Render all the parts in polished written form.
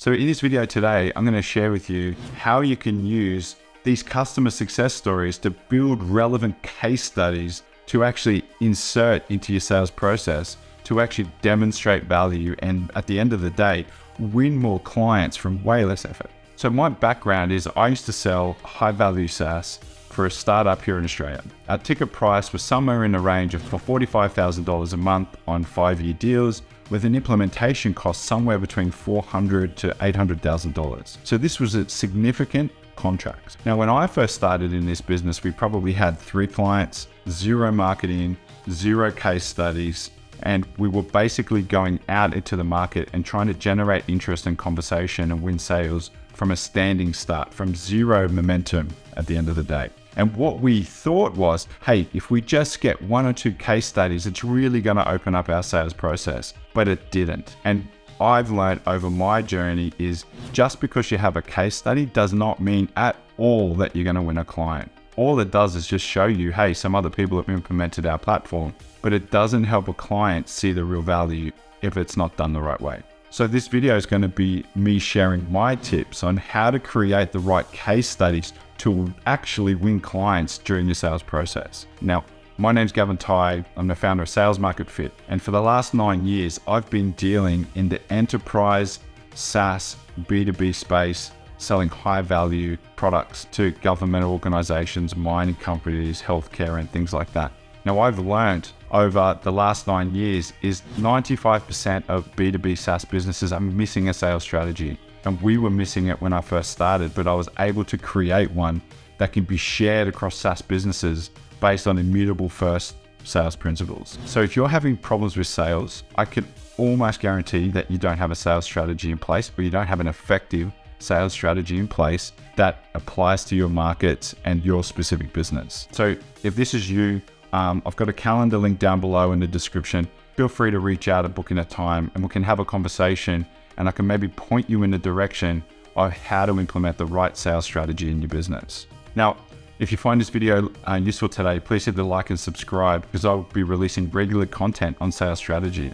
So in this video today, I'm going to share with you how you can use these customer success stories to build relevant case studies to actually insert into your sales process, to actually demonstrate value, and at the end of the day, win more clients from way less effort. So my background is I used to sell high value SaaS for a startup here in Australia. Our ticket price was somewhere in the range of $45,000 a month on 5-year deals, with an implementation cost somewhere between $400,000 to $800,000. So this was a significant contract. Now, when I first started in this business, we probably had 3 clients, 0 marketing, 0 case studies, and we were basically going out into the market and trying to generate interest and conversation and win sales from a standing start, from 0 momentum at the end of the day. And what we thought was, hey, if we just get 1 or 2 case studies, it's really going to open up our sales process. But it didn't. And I've learned over my journey is just because you have a case study does not mean at all that you're going to win a client. All it does is just show you, hey, some other people have implemented our platform, but it doesn't help a client see the real value if it's not done the right way. So this video is going to be me sharing my tips on how to create the right case studies to actually win clients during your sales process. Now, my name's Gavin Tye. I'm the founder of Sales Market Fit. And for the last 9 years, I've been dealing in the enterprise SaaS B2B space, selling high value products to government organizations, mining companies, healthcare, and things like that. Now, I've learned over the last 9 years is 95% of B2B SaaS businesses are missing a sales strategy. And we were missing it when I first started, but I was able to create one that can be shared across SaaS businesses based on immutable first sales principles. So if you're having problems with sales, I can almost guarantee that you don't have a sales strategy in place, or you don't have an effective sales strategy in place that applies to your market and your specific business. So if this is you, I've got a calendar link down below in the description. Feel free to reach out and book in a time and we can have a conversation, and I can maybe point you in the direction of how to implement the right sales strategy in your business. Now, if you find this video useful today, please hit the like and subscribe, because I'll be releasing regular content on sales strategy.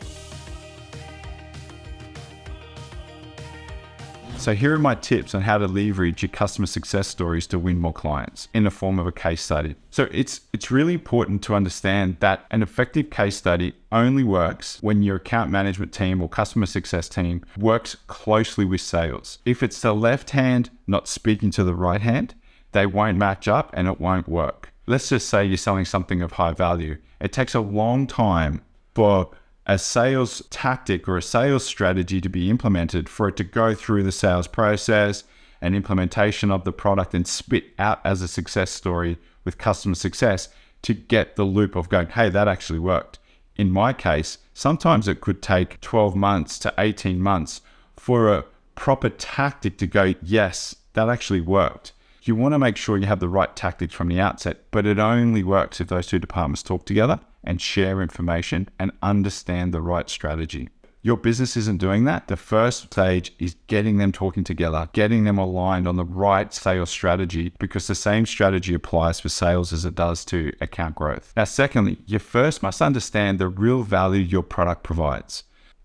So here are my tips on how to leverage your customer success stories to win more clients in the form of a case study. So it's really important to understand that an effective case study only works when your account management team or customer success team works closely with sales. If it's the left hand not speaking to the right hand, they won't match up and it won't work. Let's just say you're selling something of high value. It takes a long time for a sales tactic or a sales strategy to be implemented, for it to go through the sales process and implementation of the product and spit out as a success story with customer success to get the loop of going, hey, that actually worked. In my case, sometimes it could take 12 months to 18 months for a proper tactic to go, yes, that actually worked. You want to make sure you have the right tactics from the outset, but it only works if those 2 departments talk together and share information and understand the right strategy. Your business isn't doing that. The first stage is getting them talking together, getting them aligned on the right sales strategy, because the same strategy applies for sales as it does to account growth. Now, secondly, you first must understand the real value your product provides.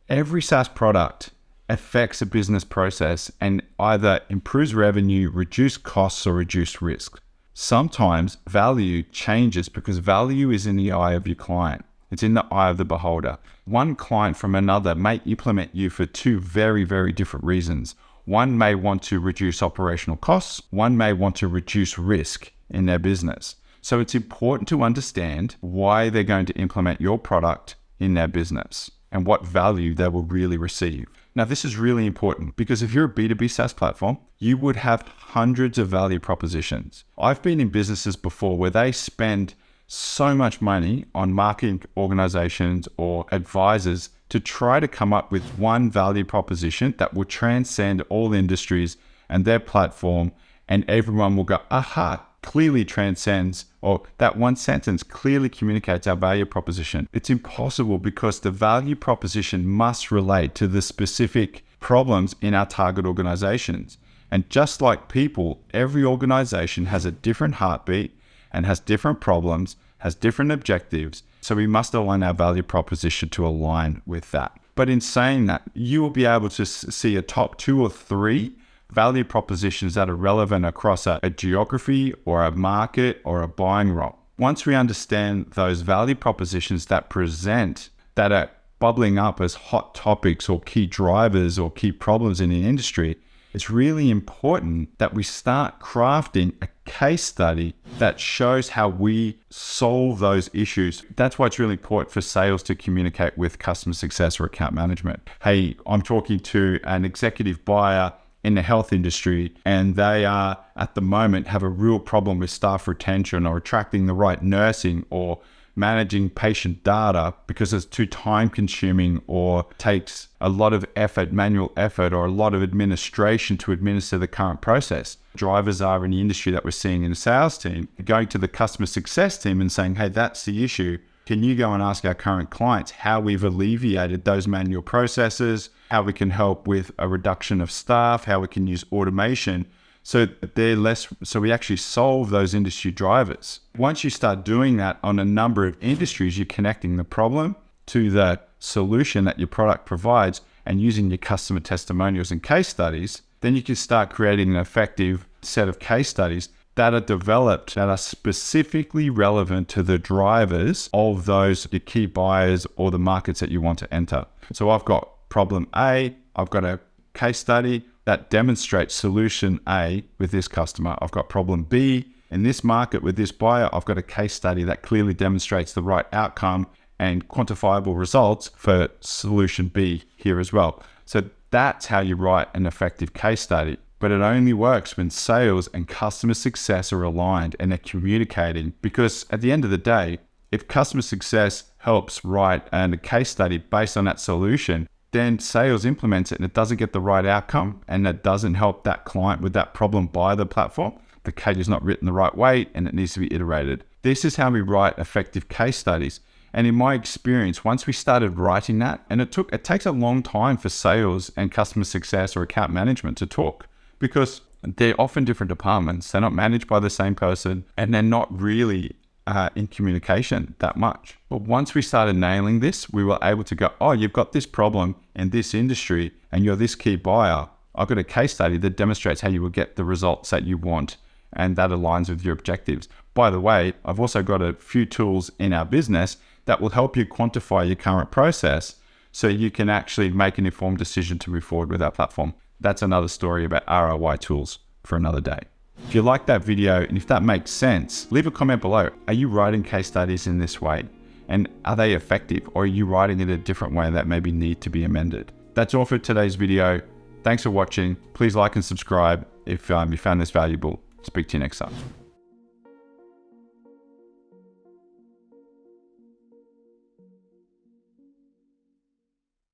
Every SaaS product affects a business process and either improves revenue, reduce costs, or reduce risk. Sometimes value changes because value is in the eye of your client. It's in the eye of the beholder. One client from another may implement you for 2 very, very different reasons. One may want to reduce operational costs. One may want to reduce risk in their business. So it's important to understand why they're going to implement your product in their business and what value they will really receive. Now, this is really important because if you're a B2B SaaS platform, you would have hundreds of value propositions. I've been in businesses before where they spend so much money on marketing organizations or advisors to try to come up with one value proposition that will transcend all industries and their platform, and everyone will go, aha, clearly transcends, or that one sentence clearly communicates our value proposition. It's impossible because the value proposition must relate to the specific problems in our target organizations. And just like people, every organization has a different heartbeat and has different problems, has different objectives. So we must align our value proposition to align with that. But in saying that, you will be able to see a top 2 or 3 value propositions that are relevant across a geography or a market or a buying role. Once we understand those value propositions that are bubbling up as hot topics or key drivers or key problems in the industry, it's really important that we start crafting a case study that shows how we solve those issues. That's why it's really important for sales to communicate with customer success or account management. Hey, I'm talking to an executive buyer in the health industry, and they are at the moment have a real problem with staff retention or attracting the right nursing or managing patient data because it's too time consuming or takes a lot of effort, manual effort, or a lot of administration to administer the current process. Drivers are in the industry that we're seeing in the sales team, going to the customer success team and saying, hey, that's the issue. Can you go and ask our current clients how we've alleviated those manual processes, how we can help with a reduction of staff, how we can use automation so we actually solve those industry drivers. Once you start doing that on a number of industries, you're connecting the problem to the solution that your product provides and using your customer testimonials and case studies, then you can start creating an effective set of case studies that are developed, that are specifically relevant to the drivers of those your key buyers or the markets that you want to enter. So I've got problem A, I've got a case study that demonstrates solution A with this customer. I've got problem B in this market with this buyer. I've got a case study that clearly demonstrates the right outcome and quantifiable results for solution B here as well. So that's how you write an effective case study. But it only works when sales and customer success are aligned and they're communicating, because at the end of the day, if customer success helps write a case study based on that solution, then sales implements it and it doesn't get the right outcome and it doesn't help that client with that problem buy the platform, the case is not written the right way and it needs to be iterated. This is how we write effective case studies. And in my experience, once we started writing that, and it takes a long time for sales and customer success or account management to talk, because they're often different departments. They're not managed by the same person and they're not really in communication that much. But once we started nailing this, we were able to go, oh, you've got this problem in this industry and you're this key buyer. I've got a case study that demonstrates how you will get the results that you want and that aligns with your objectives. By the way, I've also got a few tools in our business that will help you quantify your current process so you can actually make an informed decision to move forward with our platform. That's another story about ROI tools for another day. If you like that video and if that makes sense, leave a comment below. Are you writing case studies in this way? And are they effective, or are you writing it a different way that maybe need to be amended? That's all for today's video. Thanks for watching. Please like and subscribe if you found this valuable. Speak to you next time.